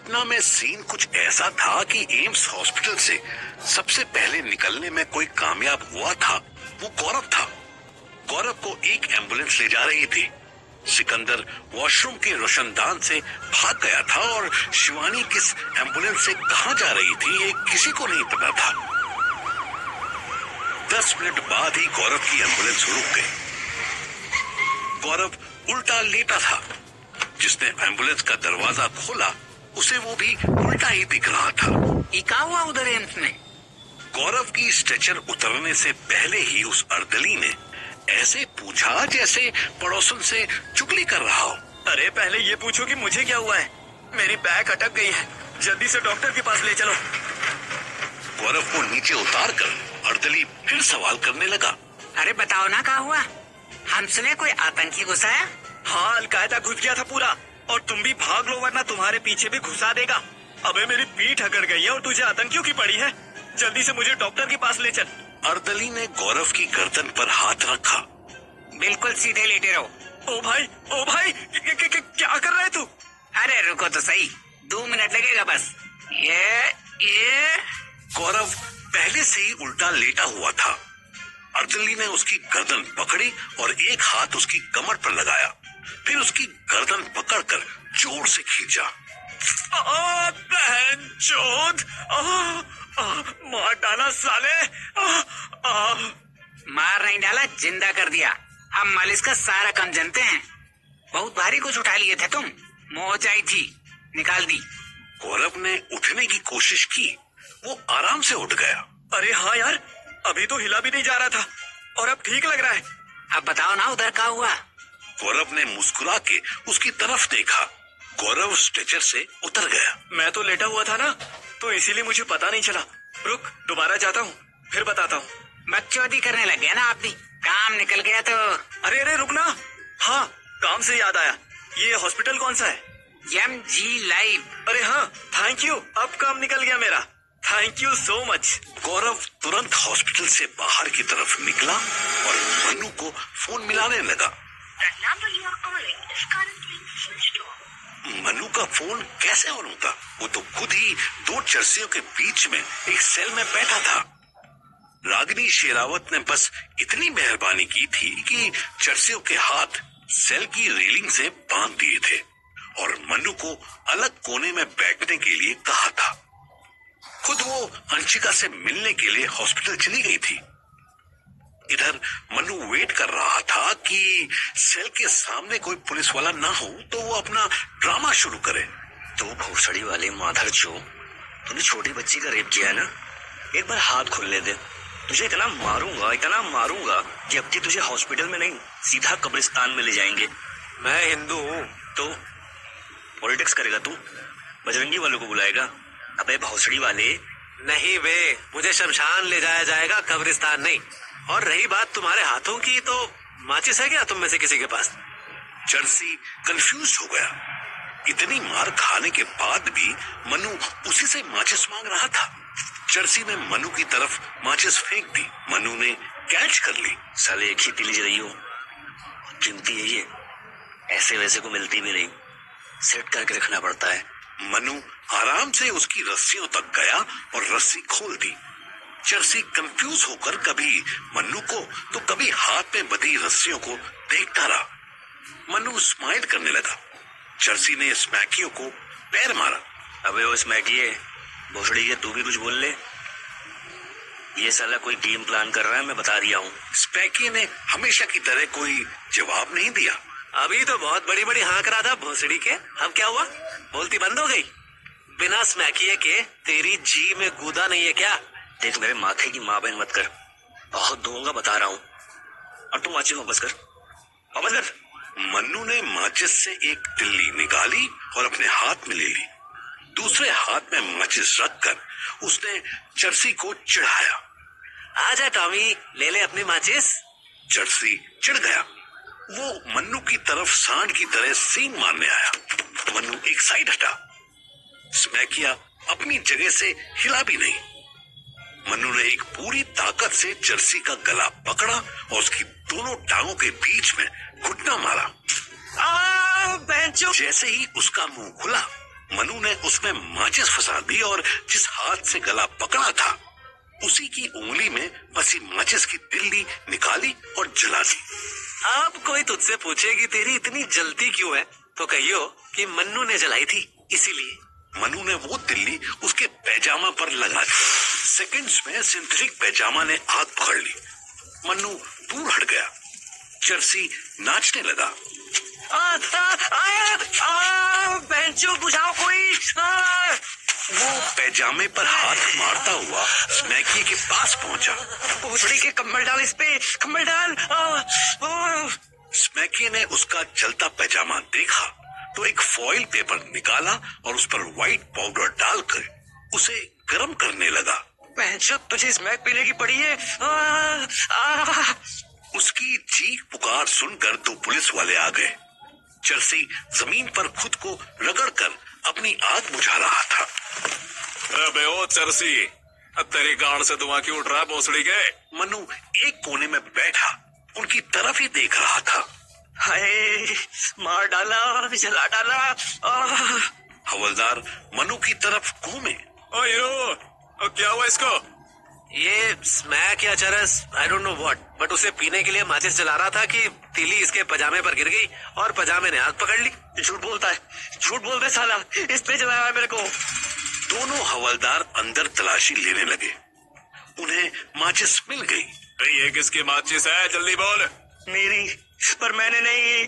घटना में सीन कुछ ऐसा था कि एम्स हॉस्पिटल से सबसे पहले निकलने में कोई कामयाब हुआ था वो गौरव था। गौरव को एक एम्बुलेंस ले जा रही थी। सिकंदर वॉशरूम के रोशनदान से भाग गया था और शिवानी किस एम्बुलेंस से कहां जा रही थी ये किसी को नहीं पता था। 10 मिनट बाद ही गौरव की एम्बुलेंस रुक गई। गौरव उल्टा लेटा था। जिसने एम्बुलेंस का दरवाजा खोला उसे वो भी उल्टा ही दिख रहा था। ये क्या हुआ उधर एम्स में? गौरव की स्ट्रेचर उतरने से पहले ही उस अर्दली ने ऐसे पूछा जैसे पड़ोसन से चुगली कर रहा हो। अरे पहले ये पूछो कि मुझे क्या हुआ है। मेरी बैग अटक गई है, जल्दी से डॉक्टर के पास ले चलो। गौरव को नीचे उतार कर अर्दली फिर सवाल करने लगा। अरे बताओ ना क्या हुआ? हमसे कोई आतंकी घुसा है? हाँ, अलकायदा घुस गया था पूरा। और तुम भी भाग लो वरना तुम्हारे पीछे भी घुसा देगा। अबे मेरी पीठ अकड़ गई है और तुझे आतंकियों की पड़ी है। जल्दी से मुझे डॉक्टर के पास ले चल। अर्दली ने गौरव की गर्दन पर हाथ रखा। बिल्कुल सीधे लेटे रहो। ओ भाई क्या कर रहा है तू? अरे रुको तो सही, 2 मिनट लगेगा बस। ये गौरव पहले से ही उल्टा लेटा हुआ था। अर्दली ने उसकी गर्दन पकड़ी और एक हाथ उसकी कमर पर लगाया, फिर उसकी गर्दन पकड़कर जोर से खींचा। बहनचोद, मार डाला साले। मार नहीं डाला, जिंदा कर दिया। हम मालिश का सारा काम जानते हैं। बहुत भारी कुछ उठा लिए थे तुम। मोच आई थी, निकाल दी। गौरव ने उठने की कोशिश की, वो आराम से उठ गया। अरे हाँ यार, अभी तो हिला भी नहीं जा रहा था और अब ठीक लग रहा है। अब बताओ ना उधर क्या हुआ? गौरव ने मुस्कुरा के उसकी तरफ देखा। गौरव स्ट्रेचर से उतर गया। मैं तो लेटा हुआ था ना, तो इसीलिए मुझे पता नहीं चला। रुक, दोबारा जाता हूँ, फिर बताता हूँ। बकचोदी करने लग गया ना आप भी। काम निकल गया तो। अरे रुक ना। हाँ, काम से याद आया, ये हॉस्पिटल कौन सा है? MG live. अरे हाँ, थैंक यू, अब काम निकल गया मेरा। Thank you so much. Gaurav तुरंत हॉस्पिटल से बाहर की तरफ निकला और मनु को फोन मिलाने लगा। मनु का फोन कैसे ऑन होता? वो तो खुद ही 2 चर्सियों के बीच में एक सेल में बैठा था। रागिनी शेरावत ने बस इतनी मेहरबानी की थी कि चर्सियों के हाथ सेल की रेलिंग से बांध दिए थे और मनु को अलग कोने में बैठने के लिए कहा था। खुद वो अंशिका से मिलने के लिए हॉस्पिटल चली गई थी। इधर मनु वेट कर रहा था कि सेल के सामने कोई पुलिस वाला ना हो तो वो अपना ड्रामा शुरू करे। तो भोसड़ी वाले माधर जो तूने छोटी बच्ची का रेप किया है ना, एक बार हाथ खोलने दे। तुझे इतना मारूंगा कि अब की तुझे हॉस्पिटल में नहीं सीधा कब्रिस्तान में ले जाएंगे। मैं हिंदू हूँ। तो पॉलिटिक्स करेगा तू? बजरंगी वालों को बुलाएगा? अबे भोसड़ी वाले। नहीं बे, मुझे शमशान ले जाया जाएगा, कब्रिस्तान नहीं। और रही बात तुम्हारे हाथों की, तो माचिस है क्या तुम में से किसी के पास? चर्सी कंफ्यूज हो गया। इतनी मार खाने के बाद भी मनु उसी से माचिस मांग रहा था। चर्सी ने मनु की तरफ माचिस फेंक दी। मनु ने कैच कर ली। साले एक ही तिली रही हो, कीमती है ये, ऐसे वैसे को मिलती भी नहीं, सेट करके रखना पड़ता है। मनु आराम से उसकी रस्सियों तक गया और रस्सी खोल दी। चर्सी कंफ्यूज होकर कभी मनु को तो कभी हाथ में बंधी रस्सियों को देखता रहा। मनु स्माइल करने लगा। चर्सी ने स्मैकियों को पैर मारा। अबे वो स्मैकिए, भोसड़ी के तू भी कुछ बोल ले। ये साला कोई गेम प्लान कर रहा है, मैं बता दिया हूँ। स्पैकी ने हमेशा की तरह कोई जवाब नहीं दिया। अभी तो बहुत बड़ी बड़ी हाँक रहा था भोसड़ी के, अब क्या हुआ? बोलती बंद हो गई? बिना स्मैकिए के तेरी जी में गूदा नहीं है क्या? देख मेरे माथे की माँ बहन मत कर, बहुत दूंगा बता रहा हूँ। और तू माचिस वापस कर। मन्नू ने माचिस से एक तिल्ली निकाली और अपने हाथ में ले ली। दूसरे हाथ में माचिस रखकर उसने चर्सी को चिढ़ाया। आजा टॉमी, ले ले अपनी माचिस। चर्सी चिढ़ गया। वो मन्नू की तरफ सांड की तरह सींग मारने आया। मन्नू एक साइड हटा। स्मैकिया अपनी जगह से हिला भी नहीं। मन्नू ने एक पूरी ताकत से चर्सी का गला पकड़ा और उसकी दोनों टांगों के बीच में घुटना मारा। बेंचो। जैसे ही उसका मुंह खुला, मनु ने उसमें माचिस फंसा दी और जिस हाथ से गला पकड़ा था उसी की उंगली में फंसी माचिस की तिल्ली निकाली और जला दी। अब कोई तुझसे पूछे कि तेरी इतनी जलती क्यों है तो कहियो कि मन्नू ने जलाई थी इसीलिए। मनु ने वो तिल्ली उसके पैजामा पर लगा दी। सेकंड्स में सिंथेटिक पैजामा ने आग पकड़ ली। मन्नू दूर हट गया। चर्सी नाचने लगा। बेंचो बुझाओ कोई। वो पैजामे पर हाथ मारता हुआ स्मैकी के पास पहुंचा। भोसड़ी के कम्बल डाल, इस पे कम्बल डाल। स्मैकी ने उसका जलता पैजामा देखा तो एक फॉइल पेपर निकाला और उस पर व्हाइट पाउडर डालकर उसे गर्म करने लगा। बेंचो तुझे स्मैक पीने की पड़ी है। उसकी चीख पुकार सुनकर दो पुलिस वाले आ गए। चर्सी जमीन पर खुद को रगड़कर अपनी आग बुझा रहा था। अबे ओ चर्सी, तेरी गांड से धुआं क्यों उठ रहा है भोसड़ी के? मनु एक कोने में बैठा उनकी तरफ ही देख रहा था। हाय, मार डाला, जला डाला। हवलदार मनु की तरफ घूमे। ओ हीरो, क्या हुआ इसको? ये स्मैक या चरस I don't know what, but उसे पीने के लिए माचिस जला रहा था कि तीली इसके पजामे पर गिर गई और पजामे ने आग पकड़ ली। झूठ बोलता है, झूठ बोलता है साला, इसने जलाया है मेरे को। दोनों हवलदार अंदर तलाशी लेने लगे। उन्हें माचिस मिल गई। ये किसकी माचिस है? जल्दी बोल। मेरी, पर मैंने नहीं।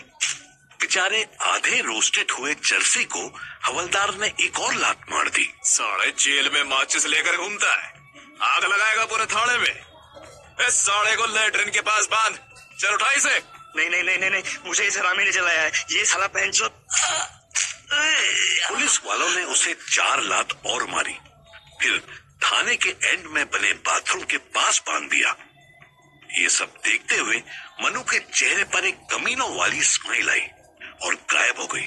बेचारे आधे रोस्टेड हुए चर्सी को हवलदार ने एक और लात मार दी। साले जेल में माचिस लेकर घूमता है, आग लगाएगा पूरे थाने में। इस साले को लेटरिन के पास बांध। चल उठा इसे। नहीं नहीं नहीं नहीं नहीं, मुझे इस हरामी ने जलाया है। ये साला बेंचो। पुलिस वालों ने उसे 4 लात और मारी। फिर थाने के एंड में बने बाथरूम के पास बांध दिया। ये सब देखते हुए मनु के चेहरे पर एक कमीनों वाली स्माइल आई और गायब हो गई।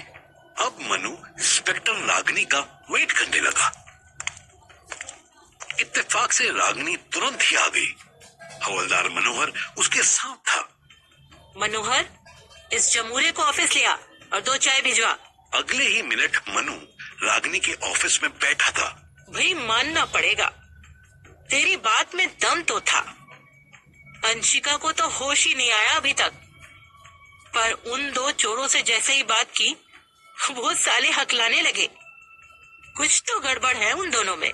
अब मनु इंस्पेक्टर रागनी का वेट करने लगा। इत्तेफाक से रागनी तुरंत ही आ गई। हवलदार मनोहर उसके साथ था। मनोहर, इस जमूरे को ऑफिस ले आ और 2 चाय भिजवा। अगले ही मिनट मनु रागनी के ऑफिस में बैठा था। भाई मानना पड़ेगा, तेरी बात में दम तो था। अंशिका को तो होश ही नहीं आया अभी तक, पर उन 2 चोरों से जैसे ही बात की वो साले हकलाने लगे। कुछ तो गड़बड़ है उन दोनों में।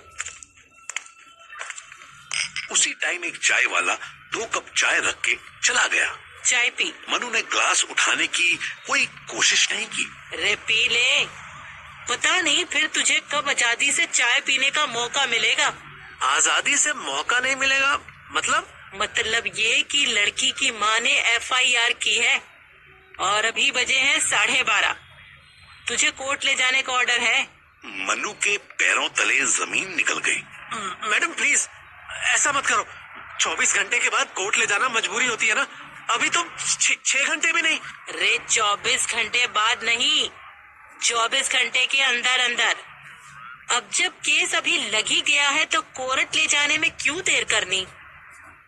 उसी टाइम एक चाय वाला 2 कप चाय रख के चला गया। चाय पी। मनु ने ग्लास उठाने की कोई कोशिश नहीं की। रे पी ले, पता नहीं फिर तुझे कब आजादी से चाय पीने का मौका मिलेगा। आजादी से मौका नहीं मिलेगा मतलब ये कि लड़की की माँ ने FIR की है और अभी बजे हैं 12:30। तुझे कोर्ट ले जाने का ऑर्डर है। मनु के पैरों तले जमीन निकल गई। मैडम प्लीज ऐसा मत करो। 24 घंटे के बाद कोर्ट ले जाना मजबूरी होती है ना। अभी तो 6 घंटे भी नहीं। रे 24 घंटे बाद नहीं, 24 घंटे के अंदर अंदर। अब जब केस अभी लग ही गया है तो कोर्ट ले जाने में क्यों देर करनी।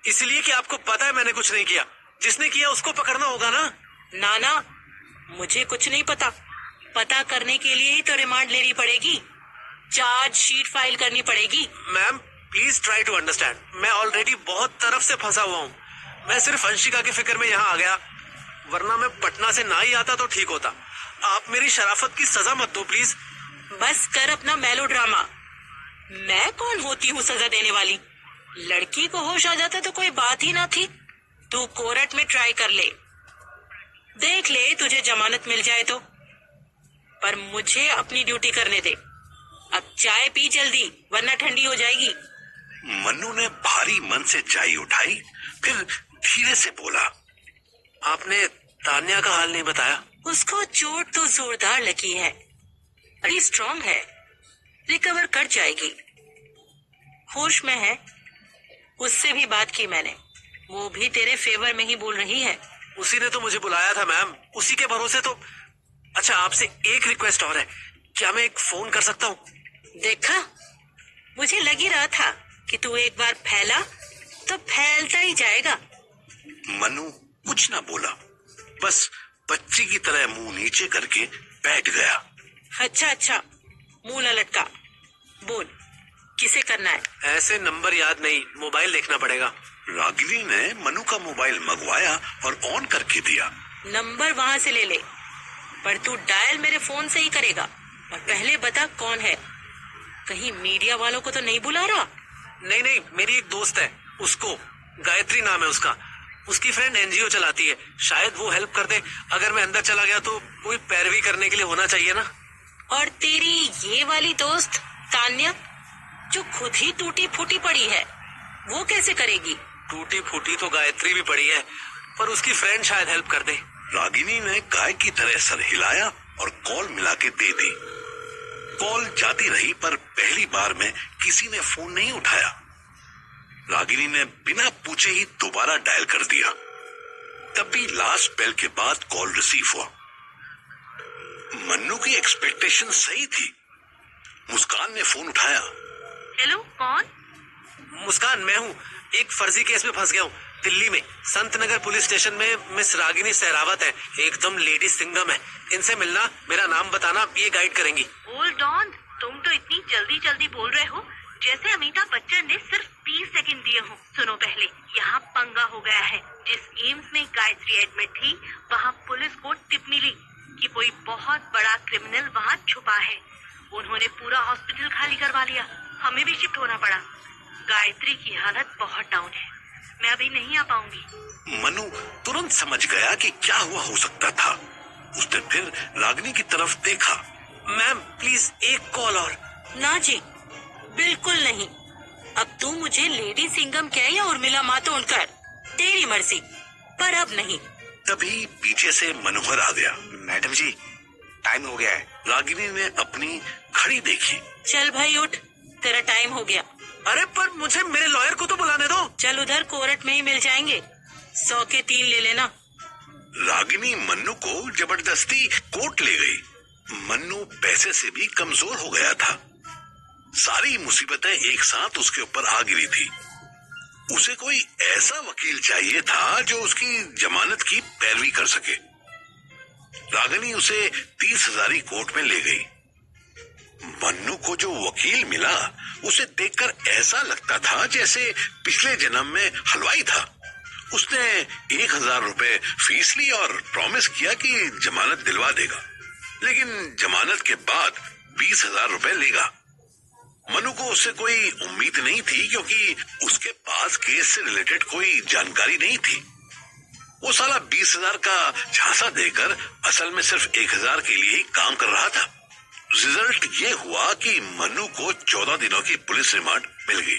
इसलिए कि आपको पता है मैंने कुछ नहीं किया। जिसने किया उसको पकड़ना होगा ना। नाना, मुझे कुछ नहीं पता। पता करने के लिए ही तो रिमांड लेनी पड़ेगी, चार्ज शीट फाइल करनी पड़ेगी। Ma'am please try to understand. मैं ऑलरेडी बहुत तरफ से फंसा हुआ हूँ। मैं सिर्फ अंशिका की फिक्र में यहाँ आ गया, वरना मैं पटना से ना ही आता तो ठीक होता। आप मेरी शराफत की सजा मत दो प्लीज। बस कर अपना मेलोड्रामा। मैं कौन होती हूँ सजा देने वाली। लड़की को होश आ जाता तो कोई बात ही ना थी। तू कोर्ट में ट्राई कर ले, देख ले तुझे जमानत मिल जाए तो। पर मुझे अपनी ड्यूटी करने दे। अब चाय पी जल्दी, वरना ठंडी हो जाएगी। मनु ने भारी मन से चाय उठाई, फिर धीरे से बोला, आपने तान्या का हाल नहीं बताया। उसको चोट तो जोरदार लगी है, बड़ी स्ट्रांग है, रिकवर कर जाएगी, होश में है। उससे भी बात की मैंने, वो भी तेरे फेवर में ही बोल रही है। उसी ने तो मुझे बुलाया था मैम, उसी के भरोसे तो। अच्छा आपसे एक रिक्वेस्ट और है, क्या मैं एक फोन कर सकता हूँ? देखा, मुझे लग ही रहा था कि तू एक बार फैला तो फैलता ही जाएगा। मनु कुछ ना बोला, बस बच्ची की तरह मुंह नीचे करके बैठ गया। अच्छा, मुंह न लटका, बोल किसे करना है? ऐसे नंबर याद नहीं, मोबाइल देखना पड़ेगा। रागिनी ने मनु का मोबाइल मंगवाया और ऑन करके दिया। नंबर वहां से ले ले, पर तू डायल मेरे फोन से ही करेगा। और पहले बता कौन है, कहीं मीडिया वालों को तो नहीं बुला रहा? नहीं नहीं, मेरी एक दोस्त है, उसको गायत्री नाम है उसका। उसकी फ्रेंड एनजीओ चलाती है, शायद वो हेल्प कर दे। अगर मैं अंदर चला गया तो कोई पैरवी करने के लिए होना चाहिए ना। और तेरी ये वाली दोस्त तान्या, जो खुद ही टूटी फूटी पड़ी है, वो कैसे करेगी? टूटी फूटी तो गायत्री भी पड़ी है, पर उसकी फ्रेंड शायद हेल्प कर दे। रागिनी ने गाय की तरह सर हिलाया और कॉल मिला के दे दी। कॉल जाती रही, पर पहली बार में किसी ने फोन नहीं उठाया। रागिनी ने बिना पूछे ही दोबारा डायल कर दिया। तब भी लास्ट बेल के बाद कॉल रिसीव हुआ। मन्नू की एक्सपेक्टेशन सही थी। मुस्कान ने फोन उठाया। हेलो, कौन? मुस्कान, मैं हूँ। एक फर्जी केस में फंस गया हूँ दिल्ली में। संत नगर पुलिस स्टेशन में मिस रागिनी सहरावत है, एकदम लेडी सिंगम है। इनसे मिलना, मेरा नाम बताना, ये गाइड करेंगी। होल्ड ऑन, तुम तो इतनी जल्दी जल्दी बोल रहे हो जैसे अमिताभ बच्चन ने सिर्फ 20 सेकंड दिए हो। सुनो पहले, यहाँ पंगा हो गया है। जिस एम्स में गायत्री एडमिट थी, वहाँ पुलिस को टिप मिली कि कोई बहुत बड़ा क्रिमिनल वहाँ छुपा है। उन्होंने पूरा हॉस्पिटल खाली करवा लिया, हमें भी शिफ्ट होना पड़ा। गायत्री की हालत बहुत डाउन है, मैं अभी नहीं आ पाऊंगी। मनु तुरंत समझ गया कि क्या हुआ हो सकता था। उसने फिर रागिनी की तरफ देखा। मैम प्लीज एक कॉल और। ना जी, बिल्कुल नहीं। अब तू मुझे लेडी सिंगम कह या उर्मिला मातोंडकर, तेरी मर्जी, पर अब नहीं। तभी पीछे से मनोहर आ गया। मैडम जी, टाइम हो गया है। रागिनी ने अपनी घड़ी देखी। चल भाई उठ, तेरा टाइम हो गया। अरे पर मुझे मेरे लॉयर को तो बुलाने दो। चल उधर कोर्ट में ही मिल जाएंगे, 100 के 3 ले लेना। रागिनी मन्नू को जबरदस्ती कोर्ट ले गई। मन्नू पैसे से भी कमजोर हो गया था। सारी मुसीबतें एक साथ उसके ऊपर आ गिरी थी। उसे कोई ऐसा वकील चाहिए था जो उसकी जमानत की पैरवी कर सके। रागिनी उसे 30,000 कोर्ट में ले गई। मन्नू को जो वकील मिला, उसे देखकर ऐसा लगता था जैसे पिछले जन्म में हलवाई था। उसने 1,000 रुपए फीस ली और प्रॉमिस किया कि जमानत दिलवा देगा, लेकिन जमानत के बाद 20,000 रुपए लेगा। मनु को उससे कोई उम्मीद नहीं थी, क्योंकि उसके पास केस से रिलेटेड कोई जानकारी नहीं थी। वो साला 20,000 का झांसा देकर असल में सिर्फ 1,000 के लिए ही काम कर रहा था। रिजल्ट ये हुआ कि मनु को 14 दिनों की पुलिस रिमांड मिल गई।